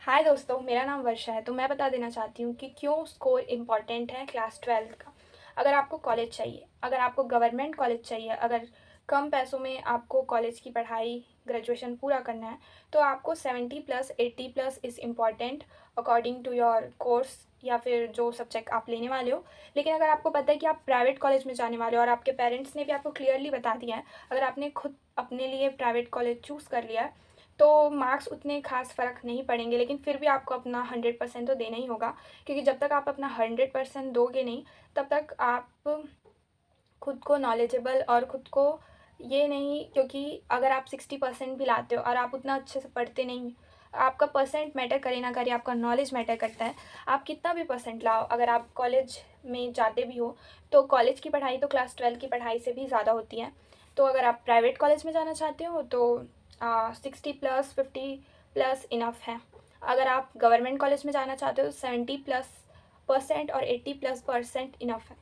हाय दोस्तों, मेरा नाम वर्षा है। तो मैं बता देना चाहती हूँ कि क्यों स्कोर इम्पॉर्टेंट है क्लास 12th का। अगर आपको कॉलेज चाहिए, अगर आपको गवर्नमेंट कॉलेज चाहिए, अगर कम पैसों में आपको कॉलेज की पढ़ाई ग्रेजुएशन पूरा करना है, तो आपको 70 plus 80 plus is important according to your course या फिर जो सब्जेक्ट आप लेने वाले हो। लेकिन अगर आपको पता है कि आप प्राइवेट कॉलेज में जाने वाले हो और आपके पेरेंट्स ने भी आपको क्लियरली बता दिया है, अगर आपने खुद अपने लिए प्राइवेट कॉलेज चूज़ कर लिया है, तो मार्क्स उतने ख़ास फ़र्क नहीं पड़ेंगे। लेकिन फिर भी आपको अपना 100% तो देना ही होगा, क्योंकि जब तक आप अपना 100% दोगे नहीं, तब तक आप खुद को नॉलेजेबल और खुद को ये नहीं, क्योंकि अगर आप 60% भी लाते हो और आप उतना अच्छे से पढ़ते नहीं, आपका परसेंट मैटर करे ना करे, आपका नॉलेज मैटर करता है। आप कितना भी परसेंट लाओ, अगर आप कॉलेज में जाते भी हो, तो कॉलेज की पढ़ाई तो क्लास 12 की पढ़ाई से भी ज़्यादा होती है। तो अगर आप प्राइवेट कॉलेज में जाना चाहते हो तो 60 प्लस 50 प्लस इनफ है। अगर आप गवर्नमेंट कॉलेज में जाना चाहते हो 70 प्लस परसेंट और 80 प्लस परसेंट इनफ है।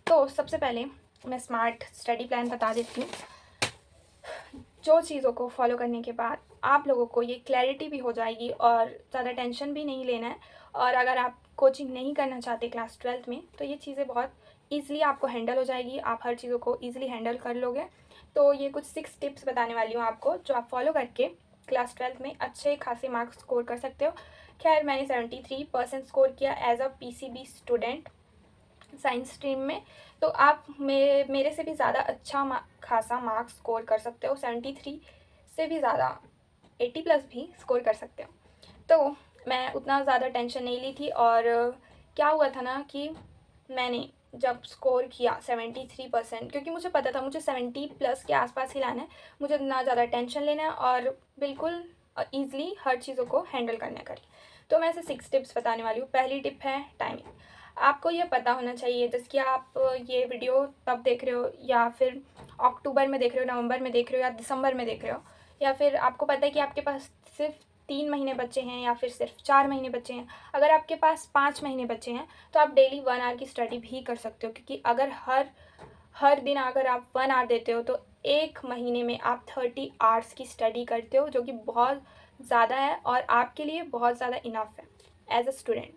तो सबसे पहले मैं स्मार्ट स्टडी प्लान बता देती हूँ, जो चीज़ों को फॉलो करने के बाद आप लोगों को ये क्लैरिटी भी हो जाएगी और ज़्यादा टेंशन भी नहीं लेना है। और अगर आप कोचिंग नहीं करना चाहते क्लास 12th में, तो ये चीज़ें बहुत ईज़िली आपको हैंडल हो जाएगी, आप हर चीज़ों को ईज़िली हैंडल कर लोगे। तो ये कुछ 6 टिप्स बताने वाली हूँ आपको, जो आप फॉलो करके क्लास 12th में अच्छे खासे मार्क्स स्कोर कर सकते हो। खैर, मैंने 73% स्कोर किया as a PCB student science stream में। तो आप मेरे से भी ज़्यादा अच्छा खासा मार्क्स स्कोर कर सकते हो, 73 से भी ज़्यादा, 80 प्लस भी स्कोर कर सकते हो। तो मैं उतना ज़्यादा टेंशन नहीं ली थी। और क्या हुआ था ना कि मैंने जब स्कोर किया 73%, क्योंकि मुझे पता था मुझे 70 प्लस के आसपास ही लाना है, मुझे ना ज़्यादा टेंशन लेना है और बिल्कुल ईज़िली हर चीज़ों को हैंडल करना करी। तो मैं ऐसे 6 टिप्स बताने वाली हूँ। पहली टिप है टाइमिंग। आपको ये पता होना चाहिए, जैसे कि आप ये वीडियो तब देख रहे हो या फिर अक्टूबर में देख रहे हो, नवंबर में देख रहे हो या दिसंबर में देख रहे हो, या फिर आपको पता है कि आपके पास सिर्फ 3 महीने बच्चे हैं या फिर सिर्फ 4 महीने बच्चे हैं। अगर आपके पास 5 महीने बच्चे हैं तो आप डेली 1 आवर की स्टडी भी कर सकते हो, क्योंकि अगर हर हर दिन अगर आप 1 आवर देते हो तो 1 महीने में आप 30 आवर्स की स्टडी करते हो, जो कि बहुत ज़्यादा है और आपके लिए बहुत ज़्यादा इनफ है एज अ स्टूडेंट।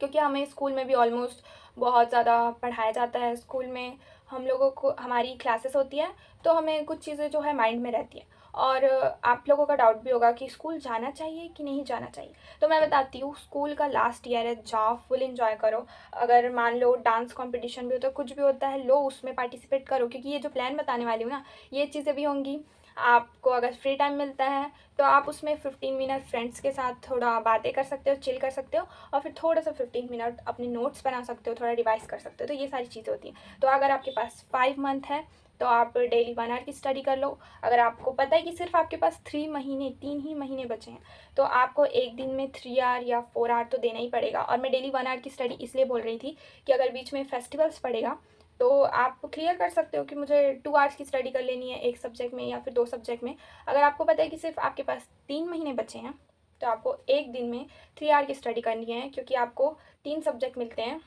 क्योंकि हमें स्कूल में भी ऑलमोस्ट बहुत ज़्यादा पढ़ाया जाता है। स्कूल में हम लोगों को हमारी क्लासेस होती है, तो हमें कुछ चीज़ें जो है माइंड में रहती हैं। और आप लोगों का डाउट भी होगा कि स्कूल जाना चाहिए कि नहीं जाना चाहिए। तो मैं बताती हूँ, स्कूल का लास्ट ईयर है, जाओ फुल एंजॉय करो। अगर मान लो डांस कंपटीशन भी होता है, कुछ भी होता है, लो उसमें पार्टिसिपेट करो, क्योंकि ये जो प्लान बताने वाली हूँ ना, ये चीज़ें भी होंगी। आपको अगर फ्री टाइम मिलता है तो आप उसमें 15 मिनट फ्रेंड्स के साथ थोड़ा बातें कर सकते हो, चिल कर सकते हो, और फिर थोड़ा सा 15 मिनट अपने नोट्स बना सकते हो, थोड़ा रिवाइज कर सकते हो। तो ये सारी चीज़ें होती हैं। तो अगर आपके पास 5 मंथ है तो आप डेली 1 आवर की स्टडी कर लो। अगर आपको पता है कि सिर्फ आपके पास 3 महीने 3 ही महीने बचे हैं, तो आपको एक दिन में 3 आवर या 4 आवर तो देना ही पड़ेगा। और मैं डेली 1 आवर की स्टडी इसलिए बोल रही थी कि अगर बीच में फेस्टिवल्स पड़ेगा तो आप क्लियर कर सकते हो कि मुझे 2 आवर्स की स्टडी कर लेनी है एक सब्जेक्ट में या फिर 2 सब्जेक्ट में। अगर आपको पता है कि सिर्फ आपके पास 3 महीने बचे हैं, तो आपको एक दिन में 3 आवर की स्टडी करनी है, क्योंकि आपको 3 सब्जेक्ट मिलते हैं।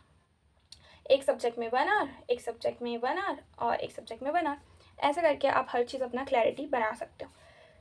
एक सब्जेक्ट में 1 आवर, एक सब्जेक्ट में 1 आवर और एक सब्जेक्ट में 1 आवर। ऐसे करके आप हर चीज़ अपना क्लैरिटी बना सकते हो।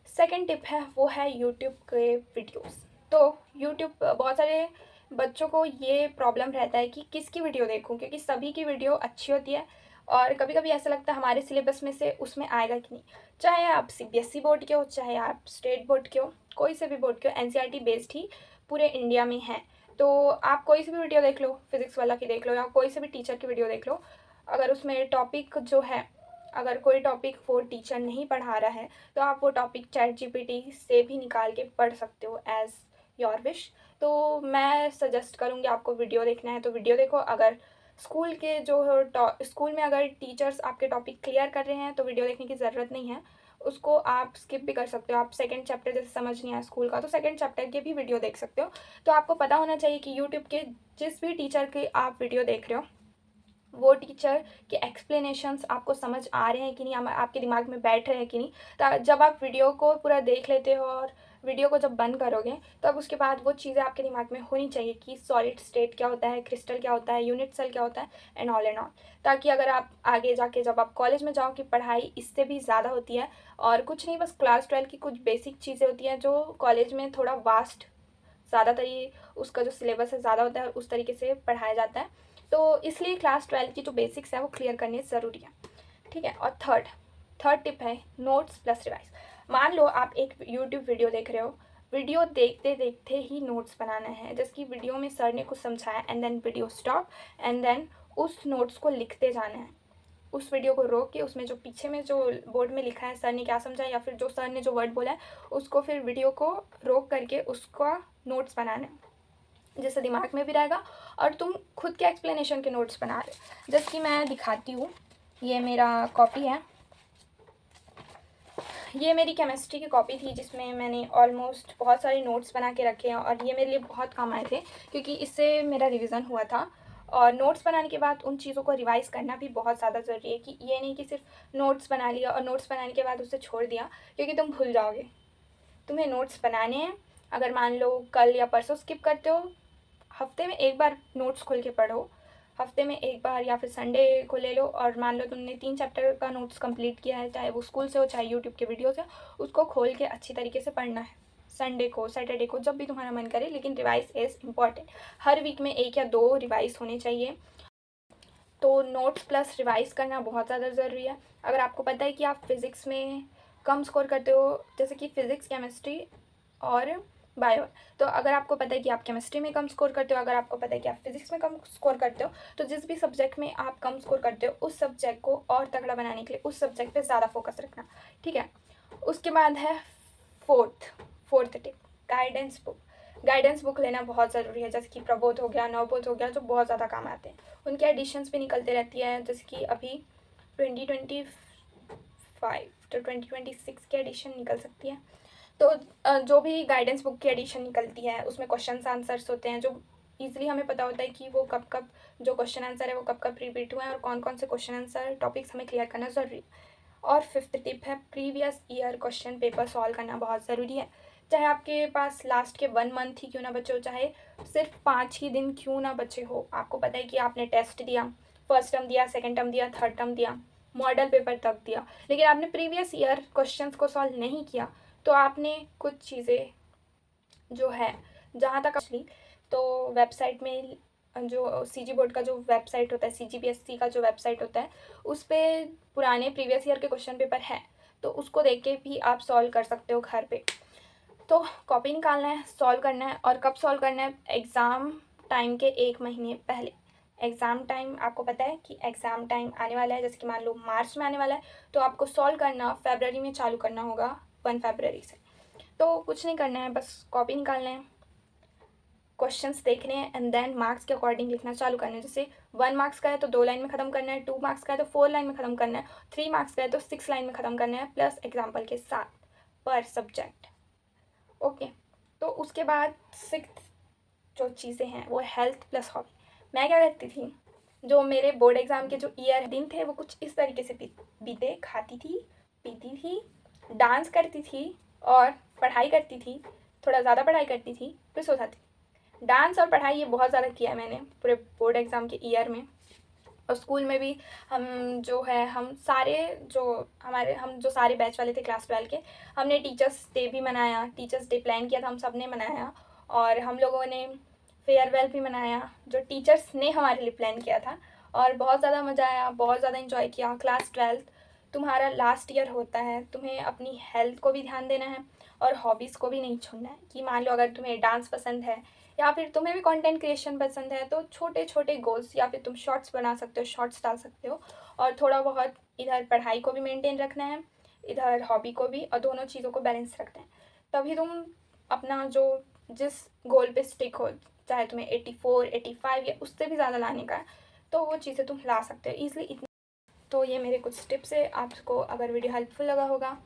सेकंड टिप है, वो है यूट्यूब के वीडियोस। तो यूट्यूब, बहुत सारे बच्चों को ये प्रॉब्लम रहता है कि किसकी वीडियो देखूं, क्योंकि सभी की वीडियो अच्छी होती है और कभी कभी ऐसा लगता है हमारे सिलेबस में से उसमें आएगा कि नहीं। चाहे आप सीबीएसई बोर्ड के हो, चाहे आप स्टेट बोर्ड के हो, कोई से भी बोर्ड के हो, एनसीईआरटी बेस्ड ही पूरे इंडिया में है। तो आप कोई सी भी वीडियो देख लो, फिजिक्स वाला की देख लो या कोई से भी टीचर की वीडियो देख लो। अगर उसमें टॉपिक जो है, अगर कोई टॉपिक वो टीचर नहीं पढ़ा रहा है, तो आप वो टॉपिक चैट जीपीटी से भी निकाल के पढ़ सकते हो एज़ योर विश। तो मैं सजेस्ट करूँगी, आपको वीडियो देखना है तो वीडियो देखो। अगर स्कूल के जो स्कूल में अगर टीचर्स आपके टॉपिक क्लियर कर रहे हैं तो वीडियो देखने की ज़रूरत नहीं है, उसको आप स्किप भी कर सकते हो। आप सेकंड चैप्टर जैसे समझ नहीं आया स्कूल का, तो सेकंड चैप्टर के भी वीडियो देख सकते हो। तो आपको पता होना चाहिए कि यूट्यूब के जिस भी टीचर के आप वीडियो देख रहे हो, वो टीचर के एक्सप्लेनेशंस आपको समझ आ रहे हैं कि नहीं, आपके दिमाग में बैठ रहे हैं कि नहीं। जब आप वीडियो को पूरा देख लेते हो और वीडियो को जब बंद करोगे, तब उसके बाद वो चीज़ें आपके दिमाग में होनी चाहिए कि सॉलिड स्टेट क्या होता है, क्रिस्टल क्या होता है, यूनिट सेल क्या होता है, एंड ऑल, ताकि अगर आप आगे जाके जब आप कॉलेज में जाओ कि पढ़ाई इससे भी ज़्यादा होती है। और कुछ नहीं, बस क्लास 12 की कुछ बेसिक चीज़ें होती हैं जो कॉलेज में थोड़ा वास्ट ज़्यादातर ये उसका जो सिलेबस है ज़्यादा होता है, उस तरीके से पढ़ाया जाता है। तो इसलिए क्लास 12 की जो बेसिक्स है वो क्लियर करने ज़रूरी है, ठीक है। और थर्ड टिप है नोट्स प्लस रिवाइज। मान लो आप एक यूट्यूब वीडियो देख रहे हो, वीडियो देखते देखते ही नोट्स बनाना है, जैसे कि वीडियो में सर ने कुछ समझाया and then video stop and then उस नोट्स को लिखते जाना है। उस वीडियो को रोक के उसमें जो पीछे में जो बोर्ड में लिखा है सर ने क्या समझाया या फिर जो सर ने जो वर्ड बोला है उसको फिर वीडियो को रोक करके उसका नोट्स बनाना है, जिससे दिमाग में भी रहेगा और तुम खुद के एक्सप्लेनेशन के नोट्स बना रहे हो। जैसे कि मैं दिखाती हूँ, ये मेरा कॉपी है, ये मेरी केमिस्ट्री की कॉपी थी जिसमें मैंने ऑलमोस्ट बहुत सारे नोट्स बना के रखे हैं और ये मेरे लिए बहुत काम आए थे क्योंकि इससे मेरा रिवीजन हुआ था। और नोट्स बनाने के बाद उन चीज़ों को रिवाइज करना भी बहुत ज़्यादा ज़रूरी है कि ये नहीं कि सिर्फ नोट्स बना लिया और नोट्स बनाने के बाद उसे छोड़ दिया, क्योंकि तुम भूल जाओगे। तुम्हें नोट्स बनाने हैं, अगर मान लो कल या परसों स्किप करते हो, हफ्ते में एक बार नोट्स खोल के पढ़ो, हफ्ते में एक बार या फिर संडे को ले लो और मान लो तुमने 3 चैप्टर का नोट्स कंप्लीट किया है, चाहे वो स्कूल से हो चाहे यूट्यूब के वीडियो से, उसको खोल के अच्छी तरीके से पढ़ना है संडे को, सैटरडे को, जब भी तुम्हारा मन करे। लेकिन रिवाइज इज़ इम्पॉर्टेंट, हर वीक में 1 या 2 रिवाइज होने चाहिए। तो नोट्स प्लस रिवाइज करना बहुत ज़्यादा ज़रूरी है। अगर आपको पता है कि आप फिज़िक्स में कम स्कोर करते हो, जैसे कि फ़िज़िक्स, केमिस्ट्री और बायो, तो अगर आपको पता है कि आप केमिस्ट्री में कम स्कोर करते हो, अगर आपको पता है कि आप फिज़िक्स में कम स्कोर करते हो, तो जिस भी सब्जेक्ट में आप कम स्कोर करते हो उस सब्जेक्ट को और तगड़ा बनाने के लिए उस सब्जेक्ट पे ज़्यादा फोकस रखना, ठीक है। उसके बाद है फोर्थ टिप, गाइडेंस बुक लेना बहुत ज़रूरी है, जैसे कि प्रबोध हो गया, नवबोध हो गया, जो बहुत ज़्यादा काम आते हैं। उनकी एडिशंस भी निकलते रहती है, जैसे कि अभी 2025 तो 2026 की एडिशन निकल सकती है। तो जो भी गाइडेंस बुक की एडिशन निकलती है उसमें क्वेश्चन आंसर्स होते हैं, जो ईजिली हमें पता होता है कि वो कब कब जो क्वेश्चन आंसर है वो कब कब रिपीट हुए हैं और कौन कौन से क्वेश्चन आंसर टॉपिक्स हमें क्लियर करना ज़रूरी है। और फिफ्थ टिप है previous year question paper solve करना बहुत ज़रूरी है। चाहे आपके पास लास्ट के 1 मंथ ही क्यों ना बचे हो, चाहे सिर्फ 5 ही दिन क्यों ना बचे हो, आपको पता है कि आपने टेस्ट दिया, फर्स्ट टर्म दिया, सेकेंड टर्म दिया, थर्ड टर्म दिया, मॉडल पेपर तक दिया, लेकिन आपने प्रीवियस ईयर क्वेश्चंस को सॉल्व नहीं किया, तो आपने कुछ चीज़ें जो है जहाँ तक असली, तो वेबसाइट में जो सीजी बोर्ड का जो वेबसाइट होता है, CGPSC का जो वेबसाइट होता है, उस पर पुराने प्रीवियस ईयर के क्वेश्चन पेपर हैं, तो उसको देख के भी आप सॉल्व कर सकते हो घर पे। तो कॉपी निकालना है, सॉल्व करना है, और कब सॉल्व करना है? एग्ज़ाम टाइम के 1 महीने पहले। एग्ज़ाम टाइम आपको पता है कि एग्ज़ाम टाइम आने वाला है, जैसे कि मान लो मार्च में आने वाला है, तो आपको सॉल्व करना फरवरी में चालू करना होगा, 1 फरवरी से। तो कुछ नहीं करना है, बस कॉपी निकालना है, क्वेश्चंस देखने हैं एंड देन मार्क्स के अकॉर्डिंग लिखना चालू करना है। जैसे 1 मार्क्स का है तो 2 लाइन में ख़त्म करना है, 2 मार्क्स का है तो 4 लाइन में ख़त्म करना है, 3 मार्क्स का है तो 6 लाइन में ख़त्म करना है, प्लस एग्जाम्पल के साथ पर सब्जेक्ट। ओके, तो उसके बाद 6th जो चीज़ें हैं वो हेल्थ प्लस हॉबी। मैं क्या करती थी, जो मेरे बोर्ड एग्ज़ाम के जो ईयर दिन थे वो कुछ इस तरीके से बीते, खाती थी, पीती थी, डांस करती थी और पढ़ाई करती थी, थोड़ा ज़्यादा पढ़ाई करती थी, फिर सो जाती थी। डांस और पढ़ाई ये बहुत ज़्यादा किया है मैंने पूरे बोर्ड एग्ज़ाम के ईयर में। और स्कूल में भी हम जो है हम जो सारे बैच वाले थे क्लास 12 के, हमने टीचर्स डे भी मनाया, टीचर्स डे प्लान किया था, हम सब ने मनाया। और हम लोगों ने फेयरवेल भी मनाया, जो टीचर्स ने हमारे लिए प्लान किया था, और बहुत ज़्यादा मज़ा आया, बहुत ज़्यादा इन्जॉय किया। क्लास 12 तुम्हारा लास्ट ईयर होता है, तुम्हें अपनी हेल्थ को भी ध्यान देना है और हॉबीज़ को भी नहीं छोड़ना है। कि मान लो अगर तुम्हें डांस पसंद है या फिर तुम्हें भी कंटेंट क्रिएशन पसंद है, तो छोटे छोटे गोल्स, या फिर तुम शॉर्ट्स बना सकते हो, शॉर्ट्स डाल सकते हो, और थोड़ा बहुत इधर पढ़ाई को भी मेंटेन रखना है, इधर हॉबी को भी, और दोनों चीज़ों को बैलेंस रखना है। तभी तुम अपना जो जिस गोल पे स्टिक हो, चाहे तुम्हें 84, 85 या उससे भी ज़्यादा लाने का है, तो वो चीज़ें तुम ला सकते हो ईजिली। तो ये मेरे कुछ टिप्स है, आपको अगर वीडियो हेल्पफुल लगा होगा